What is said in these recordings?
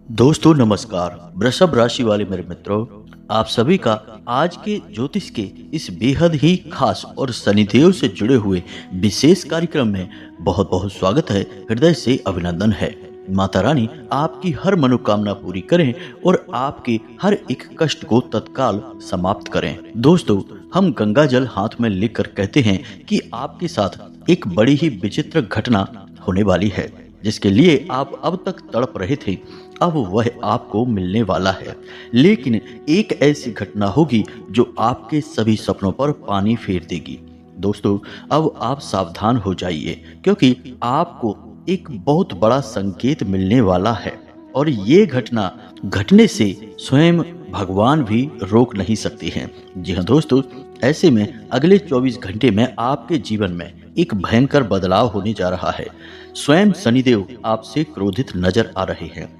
दोस्तों नमस्कार। वृषभ राशि वाले मेरे मित्रों, आप सभी का आज के ज्योतिष के इस बेहद ही खास और शनिदेव से जुड़े हुए विशेष कार्यक्रम में बहुत बहुत स्वागत है। हृदय से अभिनंदन है। माता रानी आपकी हर मनोकामना पूरी करें और आपके हर एक कष्ट को तत्काल समाप्त करें। दोस्तों, हम गंगा जल हाथ में लेकर कहते हैं कि आपके साथ एक बड़ी ही विचित्र घटना होने वाली है, जिसके लिए आप अब तक तड़प रहे थे। अब वह आपको मिलने वाला है, लेकिन एक ऐसी घटना होगी जो आपके सभी सपनों पर पानी फेर देगी। दोस्तों, अब आप सावधान हो जाइए, क्योंकि आपको एक बहुत बड़ा संकेत मिलने वाला है और ये घटना घटने से स्वयं भगवान भी रोक नहीं सकते हैं। जी हाँ दोस्तों, ऐसे में अगले 24 घंटे में आपके जीवन में एक भयंकर बदलाव होने जा रहा है। स्वयं शनिदेव आपसे क्रोधित नजर आ रहे हैं।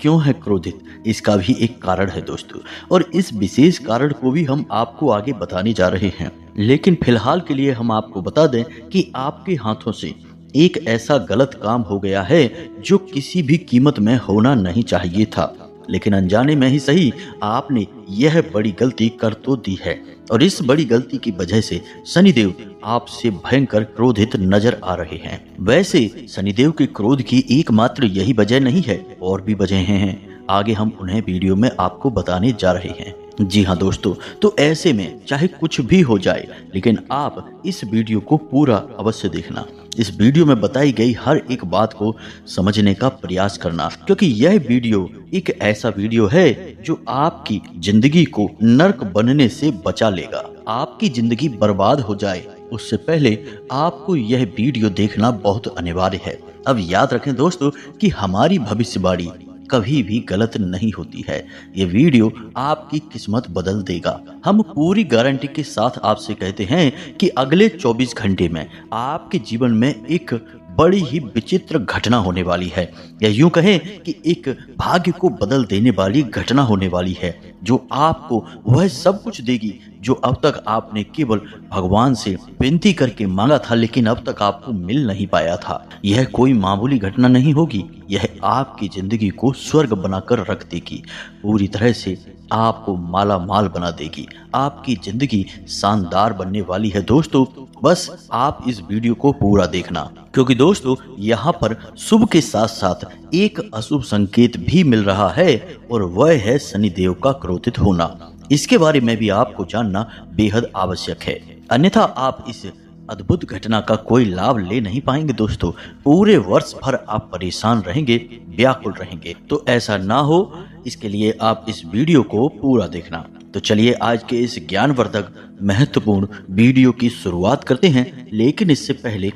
क्यों है क्रोधित, इसका भी एक कारण है दोस्तों, और इस विशेष कारण को भी हम आपको आगे बताने जा रहे हैं। लेकिन फिलहाल के लिए हम आपको बता दें कि आपके हाथों से एक ऐसा गलत काम हो गया है जो किसी भी कीमत में होना नहीं चाहिए था, लेकिन अनजाने में ही सही आपने यह बड़ी गलती कर तो दी है, और इस बड़ी गलती की वजह से शनिदेव आपसे भयंकर क्रोधित नजर आ रहे हैं। वैसे शनिदेव के क्रोध की एकमात्र यही वजह नहीं है, और भी वजह हैं। आगे हम उन्हें वीडियो में आपको बताने जा रहे हैं। जी हाँ दोस्तों, तो ऐसे में चाहे कुछ भी हो जाए, लेकिन आप इस वीडियो को पूरा अवश्य देखना। इस वीडियो में बताई गई हर एक बात को समझने का प्रयास करना, क्योंकि यह वीडियो एक ऐसा वीडियो है जो आपकी जिंदगी को नर्क बनने से बचा लेगा। आपकी जिंदगी बर्बाद हो जाए उससे पहले आपको यह वीडियो देखना बहुत अनिवार्य है। अब याद रखें दोस्तों कि हमारी भविष्यवाणी कभी भी गलत नहीं होती है। ये वीडियो आपकी किस्मत बदल देगा। हम पूरी गारंटी के साथ आपसे कहते हैं कि अगले 24 घंटे में आपके जीवन में एक बड़ी ही विचित्र घटना होने वाली है, या यूं कहें कि एक भाग्य को बदल देने वाली घटना होने वाली है, जो आपको वह सब कुछ देगी जो अब तक आपने केवल भगवान से विनती करके मांगा था, लेकिन अब तक आपको मिल नहीं पाया था। यह कोई मामूली घटना नहीं होगी, यह आपकी जिंदगी को स्वर्ग बनाकर रख देगी। पूरी तरह से आपको माला माल बना देगी। आपकी जिंदगी शानदार बनने वाली है दोस्तों। बस आप इस वीडियो को पूरा देखना, क्योंकि दोस्तों यहाँ पर शुभ के साथ साथ एक अशुभ संकेत भी मिल रहा है, और वह है शनिदेव का क्रोधित होना। इसके बारे में भी आपको जानना बेहद आवश्यक है, अन्यथा आप इस अद्भुत घटना का कोई लाभ ले नहीं पाएंगे दोस्तों। पूरे वर्ष भर आप परेशान रहेंगे, व्याकुल रहेंगे। तो ऐसा ना हो, इसके लिए आप इस वीडियो को पूरा देखना। तो चलिए आज के इस ज्ञानवर्धक महत्वपूर्ण वीडियो की शुरुआत करते हैं। लेकिन इससे पहले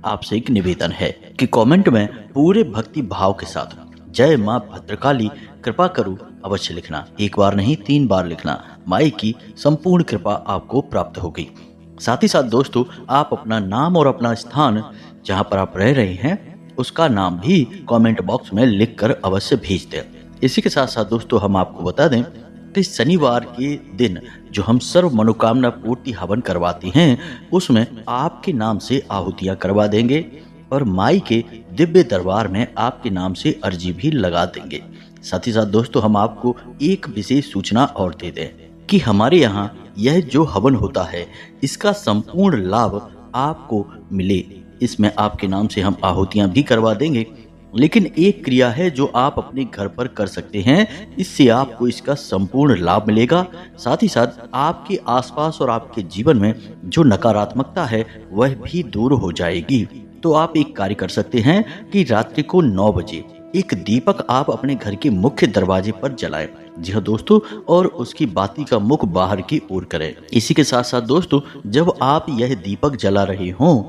आपसे एक निवेदन है कि कमेंट में पूरे भक्ति भाव के साथ जय माँ भद्रकाली कृपा करो अवश्य लिखना। एक बार नहीं, 3 बार लिखना। माई की संपूर्ण कृपा आपको प्राप्त होगी। साथ ही साथ दोस्तों, आप अपना नाम और अपना स्थान जहां पर आप रह रहे हैं उसका नाम भी कमेंट बॉक्स में लिखकर अवश्य भेज दें। इसी के साथ साथ दोस्तों, हम आपको बता दें कि शनिवार के दिन जो हम सर्व मनोकामना पूर्ति हवन करवाते हैं, उसमें आपके नाम से आहुतियां करवा देंगे और माई के दिव्य दरबार में आपके नाम से अर्जी भी लगा देंगे। साथ ही साथ दोस्तों, हम आपको एक विशेष सूचना और दे दें कि हमारे यहाँ यह जो हवन होता है, इसका संपूर्ण लाभ आपको मिले। इसमें आपके नाम से हम आहुतियां भी करवा देंगे, लेकिन एक क्रिया है जो आप अपने घर पर कर सकते हैं। इससे आपको इसका संपूर्ण लाभ मिलेगा। साथ ही साथ आपके आसपास और आपके जीवन में जो नकारात्मकता है वह भी दूर हो जाएगी। तो आप एक कार्य कर सकते हैं कि रात्रि को 9 बजे एक दीपक आप अपने घर के मुख्य दरवाजे पर जलाएं। जी हाँ दोस्तों, और उसकी बाती का मुख बाहर की ओर करें। इसी के साथ साथ दोस्तों, जब आप यह दीपक जला रहे हों,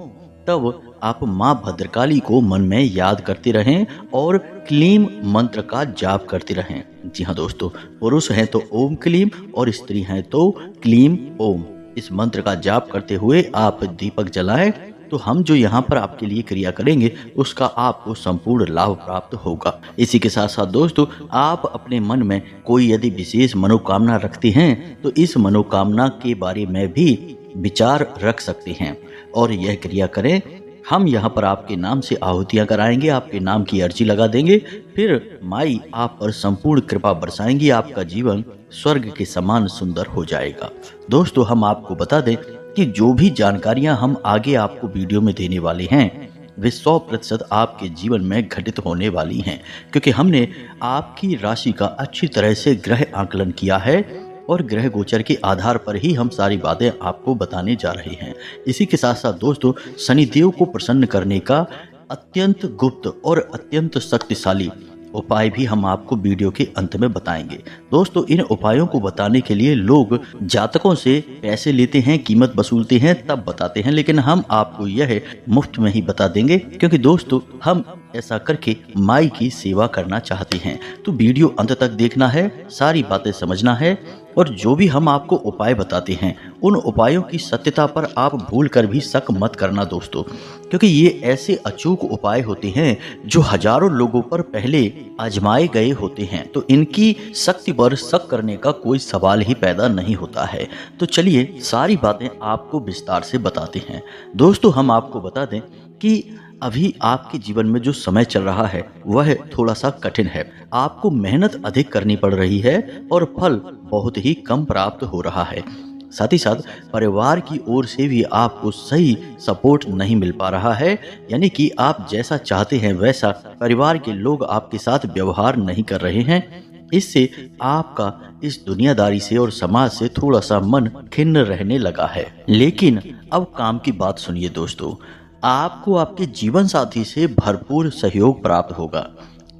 तब आप माँ भद्रकाली को मन में याद करते रहें और क्लीम मंत्र का जाप करते रहें। जी हाँ दोस्तों, पुरुष हैं तो ओम क्लीम और स्त्री हैं तो क्लीम ओम। इस मंत्र का जाप करते हुए आप दीपक जलाएं, तो हम जो यहाँ पर आपके लिए क्रिया करेंगे उसका आपको संपूर्ण लाभ प्राप्त होगा। इसी के साथ साथ दोस्तों, आप अपने मन में कोई यदि विशेष मनोकामना रखते हैं तो इस मनोकामना के बारे में भी विचार रख सकते हैं और यह क्रिया करें हम यहाँ पर आपके नाम से आहुतियाँ कराएंगे, आपके नाम की अर्जी लगा देंगे, फिर माई आप पर संपूर्ण कृपा बरसाएंगी, आपका जीवन स्वर्ग के समान सुंदर हो जाएगा। दोस्तों, हम आपको बता दें कि जो भी जानकारियां हम आगे आपको वीडियो में देने वाले हैं वे 100% आपके जीवन में घटित होने वाली हैं, क्योंकि हमने आपकी राशि का अच्छी तरह से ग्रह आकलन किया है और ग्रह गोचर के आधार पर ही हम सारी बातें आपको बताने जा रहे हैं। इसी के साथ साथ दोस्तों, शनिदेव को प्रसन्न करने का अत्यंत गुप्त और अत्यंत शक्तिशाली उपाय भी हम आपको वीडियो के अंत में बताएंगे। दोस्तों, इन उपायों को बताने के लिए लोग जातकों से पैसे लेते हैं, कीमत वसूलते हैं, तब बताते हैं, लेकिन हम आपको यह मुफ्त में ही बता देंगे, क्योंकि दोस्तों हम ऐसा करके माई की सेवा करना चाहते हैं। तो वीडियो अंत तक देखना है, सारी बातें समझना है, और जो भी हम आपको उपाय बताते हैं उन उपायों की सत्यता पर आप भूल कर भी शक मत करना दोस्तों, क्योंकि ये ऐसे अचूक उपाय होते हैं जो हजारों लोगों पर पहले आजमाए गए होते हैं, तो इनकी शक्ति पर शक करने का कोई सवाल ही पैदा नहीं होता है। तो चलिए सारी बातें आपको विस्तार से बताते हैं। दोस्तों, हम आपको बता दें कि अभी आपके जीवन में जो समय चल रहा है वह थोड़ा सा कठिन है। आपको मेहनत अधिक करनी पड़ रही है और फल बहुत ही कम प्राप्त हो रहा है। साथ ही साथ परिवार की ओर से भी आपको सही सपोर्ट नहीं मिल पा रहा है, यानी कि आप जैसा चाहते हैं वैसा परिवार के लोग आपके साथ व्यवहार नहीं कर रहे हैं। इससे आपका इस दुनियादारी से और समाज से थोड़ा सा मन खिन्न रहने लगा है। लेकिन अब काम की बात सुनिए दोस्तों, आपको आपके जीवन साथी से भरपूर सहयोग प्राप्त होगा।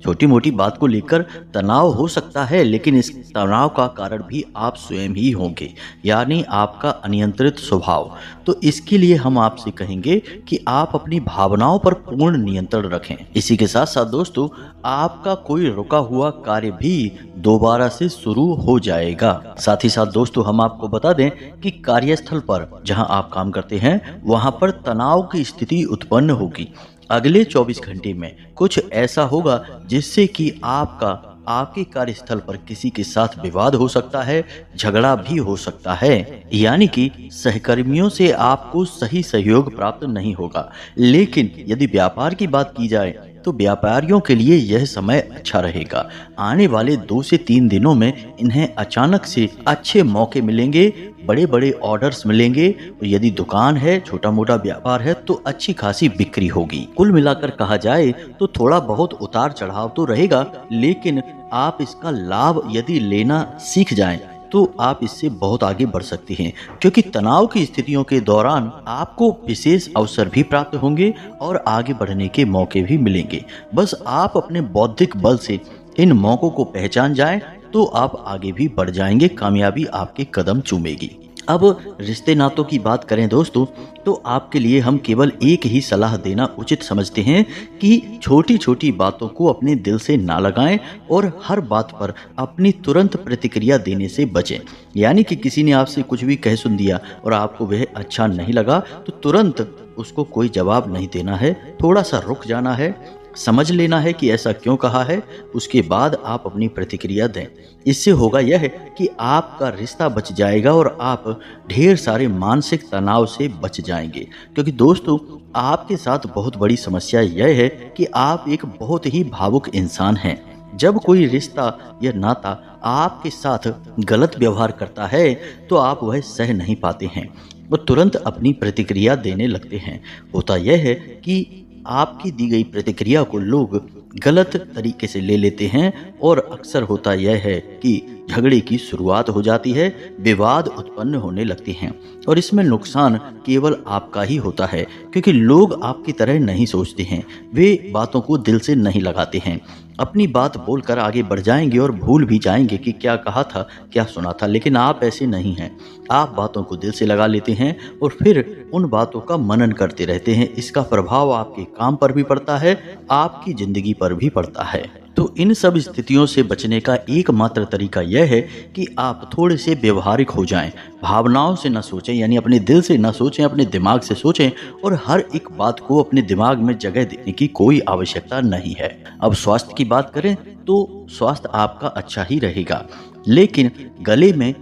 छोटी मोटी बात को लेकर तनाव हो सकता है, लेकिन इस तनाव का कारण भी आप स्वयं ही होंगे, यानी आपका अनियंत्रित स्वभाव। तो इसके लिए हम आपसे कहेंगे कि आप अपनी भावनाओं पर पूर्ण नियंत्रण रखें। इसी के साथ साथ दोस्तों, आपका कोई रुका हुआ कार्य भी दोबारा से शुरू हो जाएगा। साथ ही साथ दोस्तों, हम आपको बता दें कि कार्यस्थल पर जहां आप काम करते हैं वहां पर तनाव की स्थिति उत्पन्न होगी। अगले 24 घंटे में कुछ ऐसा होगा जिससे कि आपके कार्यस्थल पर किसी के साथ विवाद हो सकता है, झगड़ा भी हो सकता है, यानी कि सहकर्मियों से आपको सही सहयोग प्राप्त नहीं होगा। लेकिन यदि व्यापार की बात की जाए तो व्यापारियों के लिए यह समय अच्छा रहेगा। आने वाले 2 से 3 दिनों में इन्हें अचानक से अच्छे मौके मिलेंगे, बड़े बड़े ऑर्डर्स मिलेंगे, और यदि दुकान है, छोटा मोटा व्यापार है, तो अच्छी खासी बिक्री होगी। कुल मिलाकर कहा जाए तो थोड़ा बहुत उतार चढ़ाव तो रहेगा, लेकिन आप इसका लाभ यदि लेना सीख जाएं तो आप इससे बहुत आगे बढ़ सकते हैं, क्योंकि तनाव की स्थितियों के दौरान आपको विशेष अवसर भी प्राप्त होंगे और आगे बढ़ने के मौके भी मिलेंगे। बस आप अपने बौद्धिक बल से इन मौकों को पहचान जाएं तो आप आगे भी बढ़ जाएंगे, कामयाबी आपके कदम चूमेगी। अब रिश्ते नातों की बात करें दोस्तों, तो आपके लिए हम केवल एक ही सलाह देना उचित समझते हैं कि छोटी छोटी बातों को अपने दिल से ना लगाएं और हर बात पर अपनी तुरंत प्रतिक्रिया देने से बचें। यानी कि किसी ने आपसे कुछ भी कह सुन दिया और आपको वह अच्छा नहीं लगा तो तुरंत उसको कोई जवाब नहीं देना है, थोड़ा सा रुक जाना है, समझ लेना है कि ऐसा क्यों कहा है, उसके बाद आप अपनी प्रतिक्रिया दें। इससे होगा यह कि आपका रिश्ता बच जाएगा और आप ढेर सारे मानसिक तनाव से बच जाएंगे। क्योंकि दोस्तों, आपके साथ बहुत बड़ी समस्या यह है कि आप एक बहुत ही भावुक इंसान हैं। जब कोई रिश्ता या नाता आपके साथ गलत व्यवहार करता है तो आप वह सह नहीं पाते हैं, वो तुरंत अपनी प्रतिक्रिया देने लगते हैं। होता यह है कि आपकी दी गई प्रतिक्रिया को लोग गलत तरीके से ले लेते हैं और अक्सर होता यह है कि झगड़े की शुरुआत हो जाती है, विवाद उत्पन्न होने लगते हैं और इसमें नुकसान केवल आपका ही होता है, क्योंकि लोग आपकी तरह नहीं सोचते हैं, वे बातों को दिल से नहीं लगाते हैं। अपनी बात बोलकर आगे बढ़ जाएंगे और भूल भी जाएंगे कि क्या कहा था, क्या सुना था, लेकिन आप ऐसे नहीं हैं। आप बातों को दिल से लगा लेते हैं और फिर उन बातों का मनन करते रहते हैं। इसका प्रभाव आपके काम पर भी पड़ता है, आपकी जिंदगी पर भी पड़ता है। तो इन सब स्थितियों से बचने का एकमात्र तरीका यह है कि आप थोड़े से व्यवहारिक हो जाएं, भावनाओं से न सोचें, यानी अपने दिल से न सोचें, अपने दिमाग से सोचें और हर एक बात को अपने दिमाग में जगह देने की कोई आवश्यकता नहीं है। अब स्वास्थ्य की बात करें तो स्वास्थ्य आपका अच्छा ही रहेगा, लेकिन गले में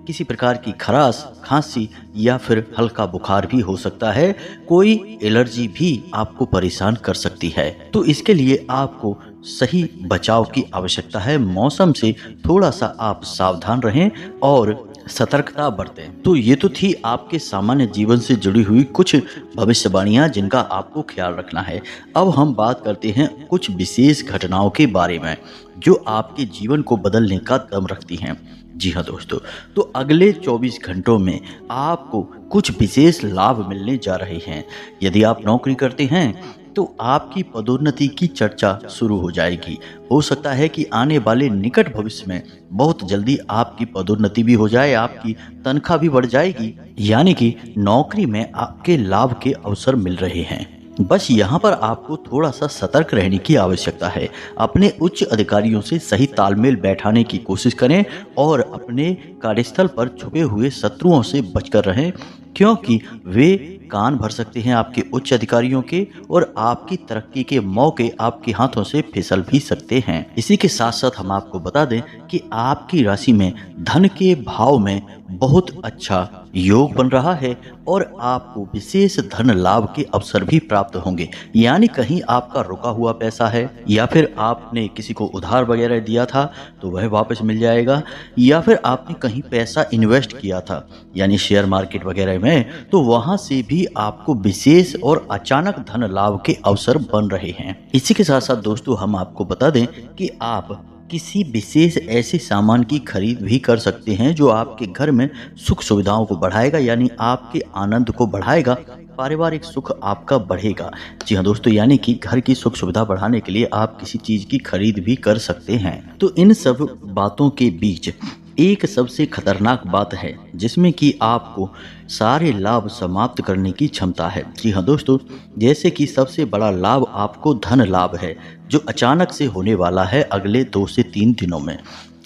किसी प्रकार की खराश, खांसी या फिर हल्का बुखार भी हो सकता है। कोई एलर्जी भी आपको परेशान कर सकती है। तो इसके लिए आपको सही बचाव की आवश्यकता है। मौसम से थोड़ा सा आप सावधान रहें और सतर्कता बरतें। तो ये तो थी आपके सामान्य जीवन से जुड़ी हुई कुछ भविष्यवाणियां जिनका आपको ख्याल रखना है। अब हम बात करते हैं कुछ विशेष घटनाओं के बारे में जो आपके जीवन को बदलने का दम रखती हैं। जी हाँ दोस्तों, तो अगले 24 घंटों में आपको कुछ विशेष लाभ मिलने जा रहे हैं। यदि आप नौकरी करते हैं तो आपकी पदोन्नति की चर्चा शुरू हो जाएगी। हो सकता है कि आने वाले निकट भविष्य में बहुत जल्दी आपकी पदोन्नति भी हो जाए, आपकी तनख्वाह भी बढ़ जाएगी, यानी कि नौकरी में आपके लाभ के अवसर मिल रहे हैं। बस यहाँ पर आपको थोड़ा सा सतर्क रहने की आवश्यकता है। अपने उच्च अधिकारियों से सही तालमेल बैठाने की कोशिश करें और अपने कार्यस्थल पर छुपे हुए शत्रुओं से बचकर रहें, क्योंकि वे कान भर सकते हैं आपके उच्च अधिकारियों के और आपकी तरक्की के मौके आपके हाथों से फिसल भी सकते हैं। इसी के साथ साथ हम आपको बता दें कि आपकी राशि में धन के भाव में बहुत अच्छा योग बन रहा है और आपको विशेष धन लाभ के अवसर भी प्राप्त होंगे। यानी कहीं आपका रुका हुआ पैसा है या फिर आपने किसी को उधार वगैरह दिया था तो वह वापस मिल जाएगा, या फिर आपने कहीं पैसा इन्वेस्ट किया था यानी शेयर मार्केट वगैरह में, तो वहां से भी आपको विशेष और अचानक धन लाभ के अवसर बन रहे हैं। इसी के साथ साथ दोस्तों हम आपको बता दें कि आप किसी विशेष ऐसे सामान की खरीद भी कर सकते हैं जो आपके घर में सुख सुविधाओं को बढ़ाएगा, यानी आपके आनंद को बढ़ाएगा, पारिवारिक सुख आपका बढ़ेगा। जी हाँ दोस्तों, यानी कि घर की सुख सुविधा बढ़ाने के लिए आप किसी चीज की खरीद भी कर सकते हैं। तो इन सब बातों के बीच एक सबसे खतरनाक बात है जिसमें कि आपको सारे लाभ समाप्त करने की क्षमता है। जी हाँ दोस्तों, जैसे कि सबसे बड़ा लाभ आपको धन लाभ है जो अचानक से होने वाला है अगले 2 से 3 दिनों में।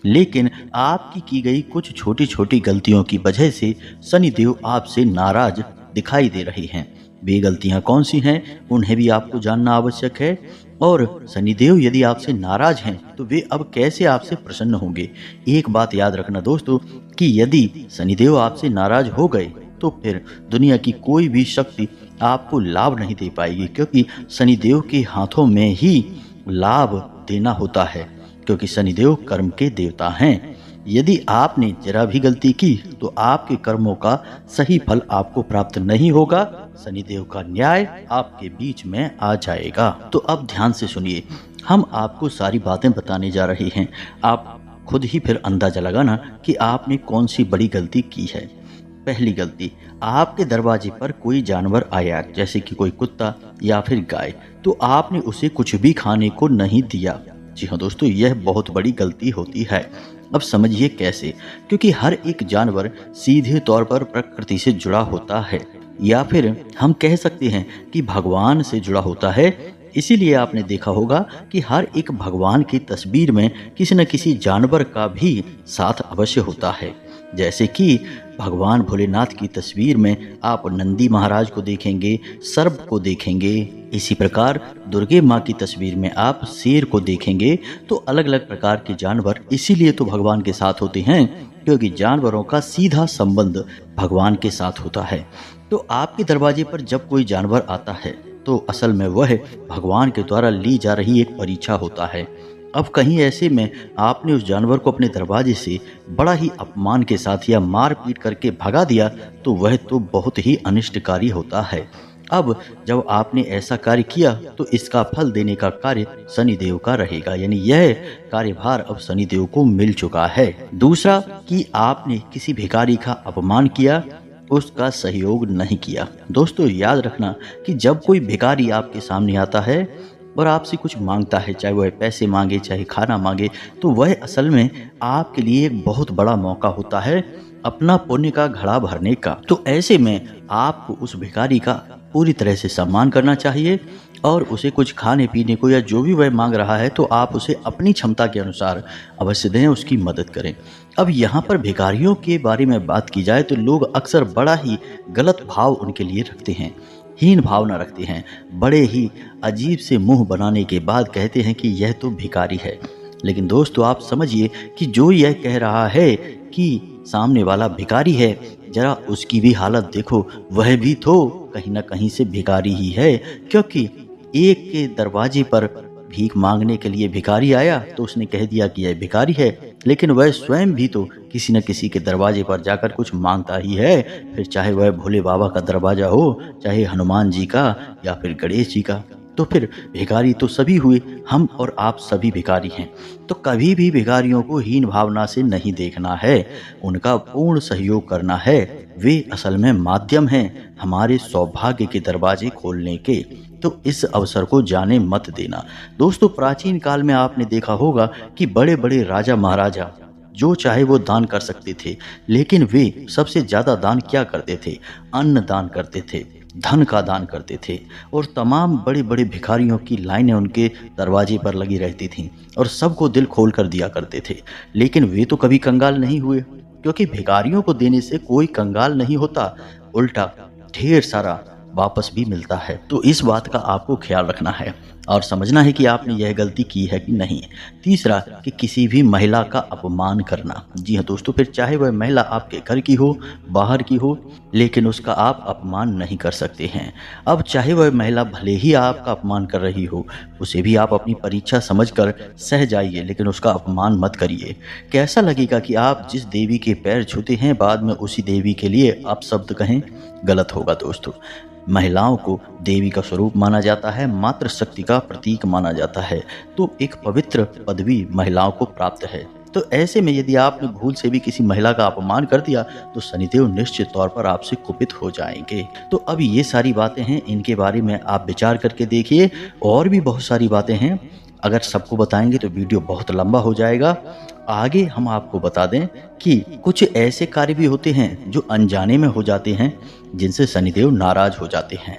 लेकिन आपकी की गई कुछ छोटी छोटी गलतियों की वजह से शनिदेव आपसे नाराज दिखाई दे रही हैं। वे गलतियां कौन सी हैं उन्हें भी आपको जानना आवश्यक है। और शनिदेव यदि आपसे नाराज हैं तो वे अब कैसे आपसे प्रसन्न होंगे। एक बात याद रखना दोस्तों कि यदि शनिदेव आपसे नाराज हो गए तो फिर दुनिया की कोई भी शक्ति आपको लाभ नहीं दे पाएगी, क्योंकि शनिदेव के हाथों में ही लाभ देना होता है, क्योंकि शनिदेव कर्म के देवता हैं। यदि आपने जरा भी गलती की तो आपके कर्मों का सही फल आपको प्राप्त नहीं होगा। शनिदेव का न्याय आपके बीच में आ जाएगा। तो अब ध्यान से सुनिए, हम आपको सारी बातें बताने जा रहे हैं। आप खुद ही फिर अंदाजा लगाना कि आपने कौन सी बड़ी गलती की है। पहली गलती, आपके दरवाजे पर कोई जानवर आया, जैसे कि कोई कुत्ता या फिर गाय, तो आपने उसे कुछ भी खाने को नहीं दिया। जी हाँ दोस्तों, यह बहुत बड़ी गलती होती है। अब समझिए कैसे, क्योंकि हर एक जानवर सीधे तौर पर प्रकृति से जुड़ा होता है, या फिर हम कह सकते हैं कि भगवान से जुड़ा होता है। इसीलिए आपने देखा होगा कि हर एक भगवान की तस्वीर में किसी न किसी जानवर का भी साथ अवश्य होता है। जैसे कि भगवान भोलेनाथ की तस्वीर में आप नंदी महाराज को देखेंगे, सर्प को देखेंगे। इसी प्रकार दुर्गे माँ की तस्वीर में आप शेर को देखेंगे। तो अलग अलग प्रकार के जानवर इसीलिए तो भगवान के साथ होते हैं, क्योंकि जानवरों का सीधा संबंध भगवान के साथ होता है। तो आपके दरवाजे पर जब कोई जानवर आता है तो असल में वह भगवान के द्वारा ली जा रही एक परीक्षा होता है। अब कहीं ऐसे में आपने उस जानवर को अपने दरवाजे से बड़ा ही अपमान के साथ या मार पीट करके भगा दिया तो वह तो बहुत ही अनिष्टकारी होता है। अब जब आपने ऐसा कार्य किया तो इसका फल देने का कार्य शनिदेव का रहेगा, यानी यह कार्यभार अब शनिदेव को मिल चुका है। दूसरा कि आपने किसी भिखारी का अपमान किया, उसका सहयोग नहीं किया। दोस्तों याद रखना कि जब कोई भिखारी आपके सामने आता है और आपसे कुछ मांगता है, चाहे वह पैसे मांगे चाहे खाना मांगे, तो वह असल में आपके लिए एक बहुत बड़ा मौका होता है अपना पुण्य का घड़ा भरने का। तो ऐसे में आपको उस भिखारी का पूरी तरह से सम्मान करना चाहिए और उसे कुछ खाने पीने को या जो भी वह मांग रहा है तो आप उसे अपनी क्षमता के अनुसार अवश्य दें, उसकी मदद करें। अब यहाँ पर भिखारियों के बारे में बात की जाए तो लोग अक्सर बड़ा ही गलत भाव उनके लिए रखते हैं, हीन भावना रखते हैं, बड़े ही अजीब से मुंह बनाने के बाद कहते हैं कि यह तो भिखारी है। लेकिन दोस्तों आप समझिए कि जो यह कह रहा है कि सामने वाला भिखारी है, जरा उसकी भी हालत देखो, वह भी तो कहीं ना कहीं से भिखारी ही है। क्योंकि एक के दरवाजे पर भीख मांगने के लिए भिखारी आया तो उसने कह दिया कि यह भिखारी है, लेकिन वह स्वयं भी तो किसी न किसी के दरवाजे पर जाकर कुछ मांगता ही है, फिर चाहे वह भोले बाबा का दरवाजा हो, चाहे हनुमान जी का या फिर गणेश जी का। तो फिर भिखारी तो सभी हुए, हम और आप सभी भिखारी हैं। तो कभी भी भिखारियों को हीन भावना से नहीं देखना है, उनका पूर्ण सहयोग करना है। वे असल में माध्यम हैं हमारे सौभाग्य के दरवाजे खोलने के। तो इस अवसर को जाने मत देना। दोस्तों प्राचीन काल में आपने देखा होगा कि बड़े बड़े राजा महाराजा जो चाहे वो दान कर सकते थे, लेकिन वे सबसे ज्यादा दान क्या करते थे? अन्न दान करते थे, धन का दान करते थे। और तमाम बड़े बड़े भिखारियों की लाइनें उनके दरवाजे पर लगी रहती थीं और सबको दिल खोल कर दिया करते थे। लेकिन वे तो कभी कंगाल नहीं हुए, क्योंकि भिखारियों को देने से कोई कंगाल नहीं होता, उल्टा ढेर सारा वापस भी मिलता है। तो इस बात का आपको ख्याल रखना है और समझना है कि आपने यह गलती की है कि नहीं। तीसरा कि किसी भी महिला का अपमान करना। जी हाँ दोस्तों, फिर चाहे वह महिला आपके घर की हो, बाहर की हो, लेकिन उसका आप अपमान नहीं कर सकते हैं। अब चाहे वह महिला भले ही आपका अपमान कर रही हो, उसे भी आप अपनी परीक्षा समझकर सह जाइए, लेकिन उसका अपमान मत करिए। कैसा लगेगा कि आप जिस देवी के पैर छूते हैं बाद में उसी देवी के लिए आप शब्द कहें? गलत होगा दोस्तों। महिलाओं को देवी का स्वरूप माना जाता है, मातृ शक्ति का प्रतीक माना जाता है, तो एक पवित्र पदवी महिलाओं को प्राप्त है। तो ऐसे में यदि आपने भूल से भी किसी महिला का अपमान कर दिया तो शनिदेव निश्चित तौर पर आपसे कुपित हो जाएंगे। तो अब ये सारी बातें हैं, इनके बारे में आप विचार करके देखिए। और भी बहुत सारी बातें हैं, अगर सबको बताएंगे तो वीडियो बहुत लंबा हो जाएगा। आगे हम आपको बता दें कि कुछ ऐसे कार्य भी होते हैं जो अनजाने में हो जाते हैं, जिनसे शनिदेव नाराज हो जाते हैं।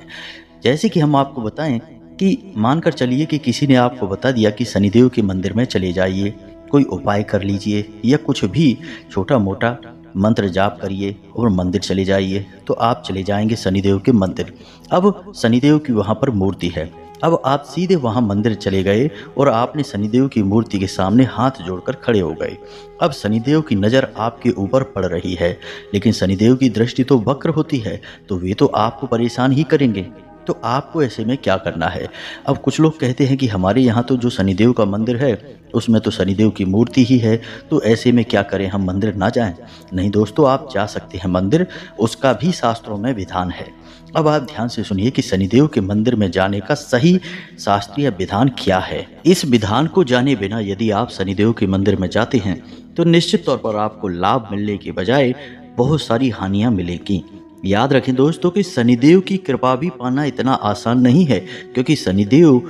जैसे कि हम आपको बताएं कि मानकर चलिए कि किसी ने आपको बता दिया कि शनिदेव के मंदिर में चले जाइए, कोई उपाय कर लीजिए या कुछ भी छोटा मोटा मंत्र जाप करिए और मंदिर चले जाइए। तो आप चले जाएंगे शनिदेव के मंदिर। अब शनिदेव की वहाँ पर मूर्ति है। अब आप सीधे वहाँ मंदिर चले गए और आपने शनिदेव की मूर्ति के सामने हाथ जोड़कर खड़े हो गए। अब शनिदेव की नज़र आपके ऊपर पड़ रही है, लेकिन शनिदेव की दृष्टि तो वक्र होती है, तो वे तो आपको परेशान ही करेंगे। तो आपको ऐसे में क्या करना है? अब कुछ लोग कहते हैं कि हमारे यहाँ तो जो शनिदेव का मंदिर है उसमें तो शनिदेव की मूर्ति ही है, तो ऐसे में क्या करें, हम मंदिर ना जाएं? नहीं दोस्तों, आप जा सकते हैं मंदिर, उसका भी शास्त्रों में विधान है। अब आप ध्यान से सुनिए कि शनिदेव के मंदिर में जाने का सही शास्त्रीय विधान क्या है। इस विधान को जाने बिना यदि आप शनिदेव के मंदिर में जाते हैं तो निश्चित तौर पर आपको लाभ मिलने के बजाय बहुत सारी हानियां मिलेगी। याद रखें दोस्तों कि शनिदेव की कृपा भी पाना इतना आसान नहीं है, क्योंकि शनिदेव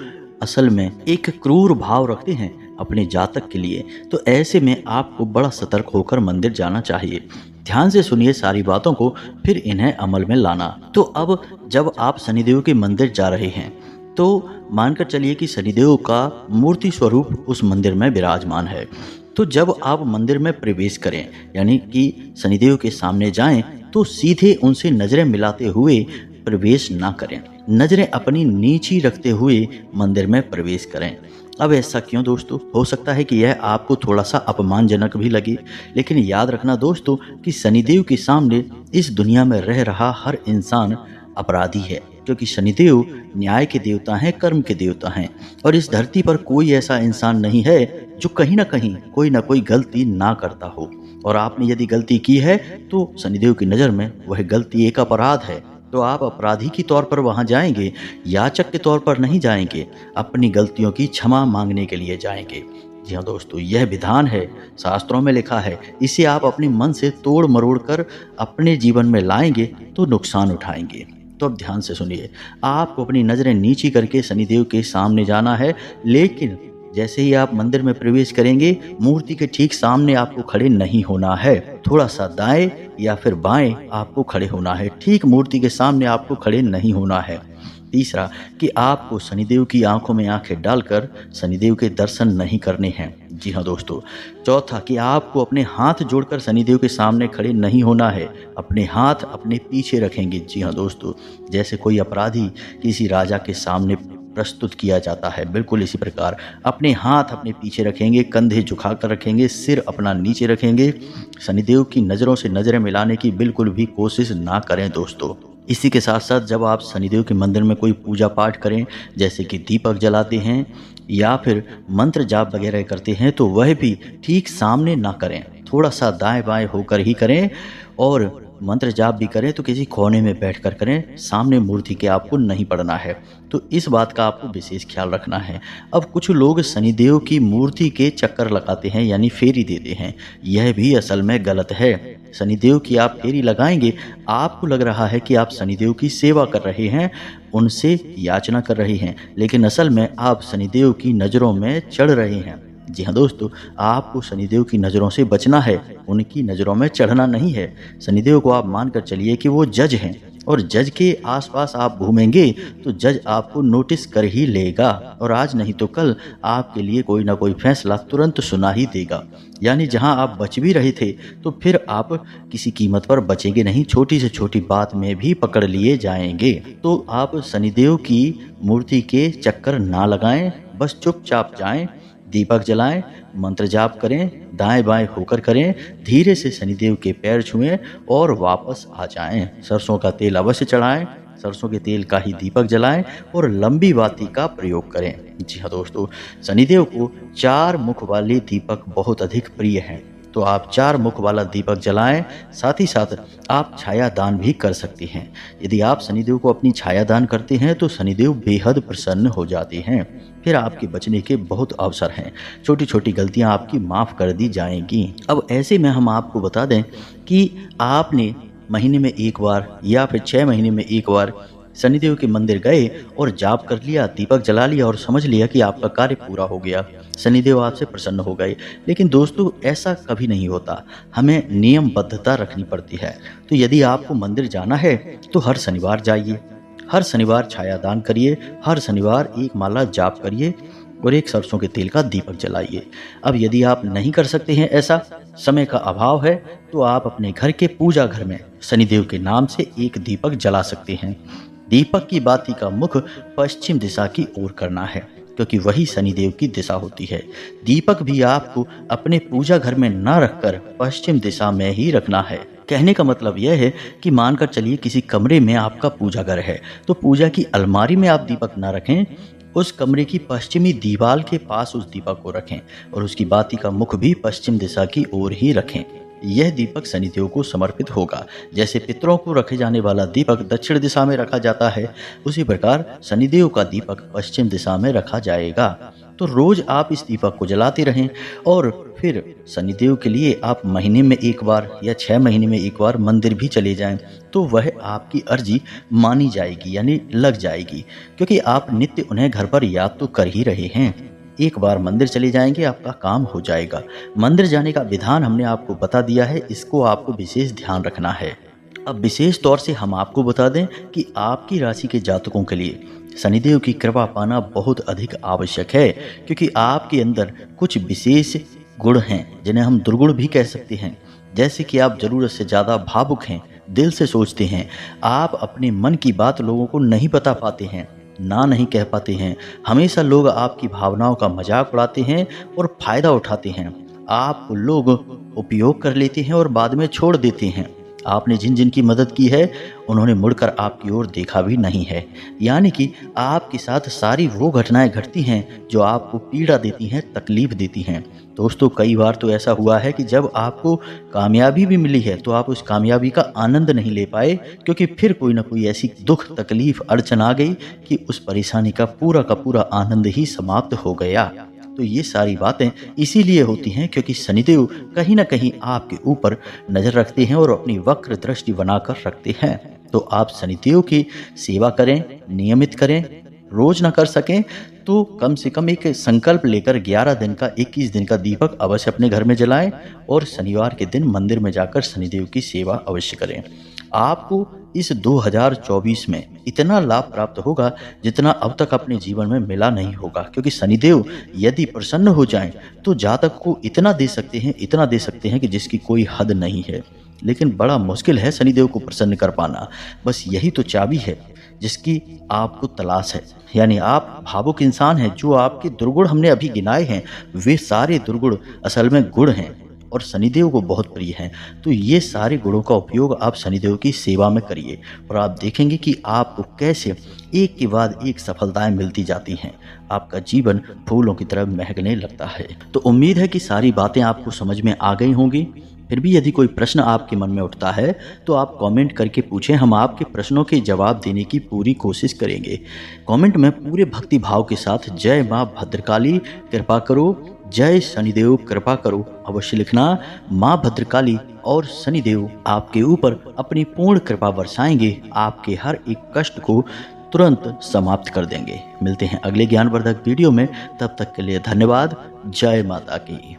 असल में एक क्रूर भाव रखते हैं अपने जातक के लिए। तो ऐसे में आपको बड़ा सतर्क होकर मंदिर जाना चाहिए। ध्यान से सुनिए सारी बातों को, फिर इन्हें अमल में लाना। तो अब जब आप शनिदेव के मंदिर जा रहे हैं तो मानकर चलिए कि शनिदेव का मूर्ति स्वरूप उस मंदिर में विराजमान है। तो जब आप मंदिर में प्रवेश करें, यानी कि शनिदेव के सामने जाएं, तो सीधे उनसे नजरें मिलाते हुए प्रवेश ना करें। नजरें अपनी नीची रखते हुए मंदिर में प्रवेश करें। अब ऐसा क्यों दोस्तों? हो सकता है कि यह आपको थोड़ा सा अपमानजनक भी लगे, लेकिन याद रखना दोस्तों कि शनिदेव के सामने इस दुनिया में रह रहा हर इंसान अपराधी है, क्योंकि शनिदेव न्याय के देवता हैं, कर्म के देवता हैं। और इस धरती पर कोई ऐसा इंसान नहीं है जो कहीं ना कहीं कोई ना कोई गलती ना करता हो। और आपने यदि गलती की है तो शनिदेव की नज़र में वह गलती एक अपराध है। तो आप अपराधी के तौर पर वहां जाएंगे, याचक के तौर पर नहीं जाएंगे, अपनी गलतियों की क्षमा मांगने के लिए जाएंगे। जी हाँ दोस्तों, यह विधान है, शास्त्रों में लिखा है। इसे आप अपने मन से तोड़ मरोड़ कर अपने जीवन में लाएंगे तो नुकसान उठाएंगे। तो अब ध्यान से सुनिए, आपको अपनी नज़रें नीची करके शनिदेव के सामने जाना है, लेकिन जैसे ही आप मंदिर में प्रवेश करेंगे मूर्ति के ठीक सामने आपको खड़े नहीं होना है। थोड़ा सा दाएं या फिर बाएं आपको खड़े होना है, ठीक मूर्ति के सामने आपको खड़े नहीं होना है। तीसरा कि आपको शनिदेव की आंखों में आंखें डालकर शनिदेव के दर्शन नहीं करने हैं। जी हाँ दोस्तों। चौथा कि आपको अपने हाथ जोड़कर शनिदेव के सामने खड़े नहीं होना है, अपने हाथ अपने पीछे रखेंगे। जी हाँ दोस्तों, जैसे कोई अपराधी किसी राजा के सामने प्रस्तुत किया जाता है। बिल्कुल इसी प्रकार अपने हाथ अपने पीछे रखेंगे, कंधे झुका कर रखेंगे, सिर अपना नीचे रखेंगे। शनिदेव की नज़रों से नज़रें मिलाने की बिल्कुल भी कोशिश ना करें दोस्तों। इसी के साथ साथ जब आप शनिदेव के मंदिर में कोई पूजा पाठ करें, जैसे कि दीपक जलाते हैं या फिर मंत्र जाप वगैरह करते हैं, तो वह भी ठीक सामने ना करें, थोड़ा सा दाएं बाएं होकर ही करें। और मंत्र जाप भी करें तो किसी कोने में बैठकर करें, सामने मूर्ति के आपको नहीं पड़ना है। तो इस बात का आपको विशेष ख्याल रखना है। अब कुछ लोग शनिदेव की मूर्ति के चक्कर लगाते हैं, यानी फेरी देते हैं। यह भी असल में गलत है। शनिदेव की आप फेरी लगाएंगे, आपको लग रहा है कि आप शनिदेव की सेवा कर रहे हैं, उनसे याचना कर रहे हैं, लेकिन असल में आप शनिदेव की नज़रों में चढ़ रहे हैं। जी हाँ दोस्तों, आपको शनिदेव की नज़रों से बचना है, उनकी नज़रों में चढ़ना नहीं है। शनिदेव को आप मानकर चलिए कि वो जज हैं, और जज के आसपास आप घूमेंगे तो जज आपको नोटिस कर ही लेगा, और आज नहीं तो कल आपके लिए कोई ना कोई फैसला तुरंत सुना ही देगा। यानी जहां आप बच भी रहे थे तो फिर आप किसी कीमत पर बचेंगे नहीं, छोटी से छोटी बात में भी पकड़ लिए जाएंगे। तो आप शनिदेव की मूर्ति के चक्कर ना लगाएं, बस चुपचाप जाएं, दीपक जलाएं, मंत्र जाप करें, दाएं बाएं होकर करें, धीरे से शनिदेव के पैर छुएं और वापस आ जाएं। सरसों का तेल अवश्य चढ़ाएं, सरसों के तेल का ही दीपक जलाएं और लंबी बाती का प्रयोग करें। जी हाँ दोस्तों, शनिदेव को 4 मुख वाले दीपक बहुत अधिक प्रिय हैं, तो आप 4 मुख वाला दीपक जलाएं। साथ ही साथ आप छाया दान भी कर सकते हैं। यदि आप शनिदेव को अपनी छाया दान करते हैं तो शनिदेव बेहद प्रसन्न हो जाते हैं। फिर आपके बचने के बहुत अवसर हैं, छोटी छोटी गलतियां आपकी माफ़ कर दी जाएंगी। अब ऐसे में हम आपको बता दें कि आपने महीने में एक बार या फिर 6 महीने में एक बार शनिदेव के मंदिर गए और जाप कर लिया, दीपक जला लिया और समझ लिया कि आपका कार्य पूरा हो गया, शनिदेव आपसे प्रसन्न हो गए। लेकिन दोस्तों, ऐसा कभी नहीं होता, हमें नियमबद्धता रखनी पड़ती है। तो यदि आपको मंदिर जाना है तो हर शनिवार जाइए, हर शनिवार छाया दान करिए, हर शनिवार एक माला जाप करिए और एक सरसों के तेल का दीपक जलाइए। अब यदि आप नहीं कर सकते हैं, ऐसा समय का अभाव है, तो आप अपने घर के पूजा घर में शनिदेव के नाम से एक दीपक जला सकते हैं। दीपक की बाती का मुख पश्चिम दिशा की ओर करना है, क्योंकि वही शनिदेव की दिशा होती है। दीपक भी आपको अपने पूजा घर में न रखकर पश्चिम दिशा में ही रखना है। कहने का मतलब यह है कि मानकर चलिए किसी कमरे में आपका पूजा घर है, तो पूजा की अलमारी में आप दीपक न रखें, उस कमरे की पश्चिमी दीवार के पास उस दीपक को रखें और उसकी बाती का मुख भी पश्चिम दिशा की ओर ही रखें। यह दीपक शनिदेव को समर्पित होगा। जैसे पितरों को रखे जाने वाला दीपक दक्षिण दिशा में रखा जाता है, उसी प्रकार शनिदेव का दीपक पश्चिम दिशा में रखा जाएगा। तो रोज आप इस दीपक को जलाते रहें और फिर शनिदेव के लिए आप महीने में एक बार या 6 महीने में एक बार मंदिर भी चले जाएं, तो वह आपकी अर्जी मानी जाएगी, यानी लग जाएगी, क्योंकि आप नित्य उन्हें घर पर याद तो कर ही रहे हैं। एक बार मंदिर चले जाएंगे, आपका काम हो जाएगा। मंदिर जाने का विधान हमने आपको बता दिया है, इसको आपको विशेष ध्यान रखना है। अब विशेष तौर से हम आपको बता दें कि आपकी राशि के जातकों के लिए शनिदेव की कृपा पाना बहुत अधिक आवश्यक है, क्योंकि आपके अंदर कुछ विशेष गुण हैं जिन्हें हम दुर्गुण भी कह सकते हैं। जैसे कि आप ज़रूरत से ज़्यादा भावुक हैं, दिल से सोचते हैं, आप अपने मन की बात लोगों को नहीं बता पाते हैं, ना नहीं कह पाते हैं, हमेशा लोग आपकी भावनाओं का मजाक उड़ाते हैं और फ़ायदा उठाते हैं। आप लोग उपयोग कर लेते हैं और बाद में छोड़ देते हैं। आपने जिन जिन की मदद की है उन्होंने मुड़कर आपकी ओर देखा भी नहीं है। यानी कि आपके साथ सारी वो घटनाएं घटती हैं जो आपको पीड़ा देती हैं, तकलीफ देती हैं। दोस्तों, कई बार तो ऐसा हुआ है कि जब आपको कामयाबी भी मिली है तो आप उस कामयाबी का आनंद नहीं ले पाए, क्योंकि फिर कोई ना कोई ऐसी दुख, तकलीफ, अड़चन आ गई कि उस परेशानी का पूरा आनंद ही समाप्त हो गया। तो ये सारी बातें इसीलिए होती हैं क्योंकि शनिदेव कहीं ना कहीं आपके ऊपर नजर रखते हैं और अपनी वक्र दृष्टि बनाकर रखते हैं। तो आप शनिदेव की सेवा करें, नियमित करें। रोज ना कर सकें तो कम से कम एक संकल्प लेकर 11 दिन का, 21 दिन का दीपक अवश्य अपने घर में जलाएं और शनिवार के दिन मंदिर में जाकर शनिदेव की सेवा अवश्य करें। आपको इस 2024 में इतना लाभ प्राप्त होगा जितना अब तक अपने जीवन में मिला नहीं होगा, क्योंकि शनिदेव यदि प्रसन्न हो जाएं तो जातक को इतना दे सकते हैं कि जिसकी कोई हद नहीं है। लेकिन बड़ा मुश्किल है शनिदेव को प्रसन्न कर पाना। बस यही तो चाबी है जिसकी आपको तलाश है। यानी आप भावुक इंसान हैं। जो आपके दुर्गुण हमने अभी गिनाए हैं, वे सारे दुर्गुण असल में गुण हैं और शनिदेव को बहुत प्रिय हैं। तो ये सारे गुणों का उपयोग आप शनिदेव की सेवा में करिए और आप देखेंगे कि आपको कैसे एक के बाद एक सफलताएं मिलती जाती हैं। आपका जीवन फूलों की तरह महकने लगता है। तो उम्मीद है कि सारी बातें आपको समझ में आ गई होंगी। फिर भी यदि कोई प्रश्न आपके मन में उठता है तो आप कमेंट करके पूछें। हम आपके प्रश्नों के जवाब देने की पूरी कोशिश करेंगे। कमेंट में पूरे भक्ति भाव के साथ जय माँ भद्रकाली कृपा करो, जय शनिदेव कृपा करो अवश्य लिखना। माँ भद्रकाली और शनिदेव आपके ऊपर अपनी पूर्ण कृपा बरसाएंगे, आपके हर एक कष्ट को तुरंत समाप्त कर देंगे। मिलते हैं अगले ज्ञानवर्धक वीडियो में, तब तक के लिए धन्यवाद। जय माता की।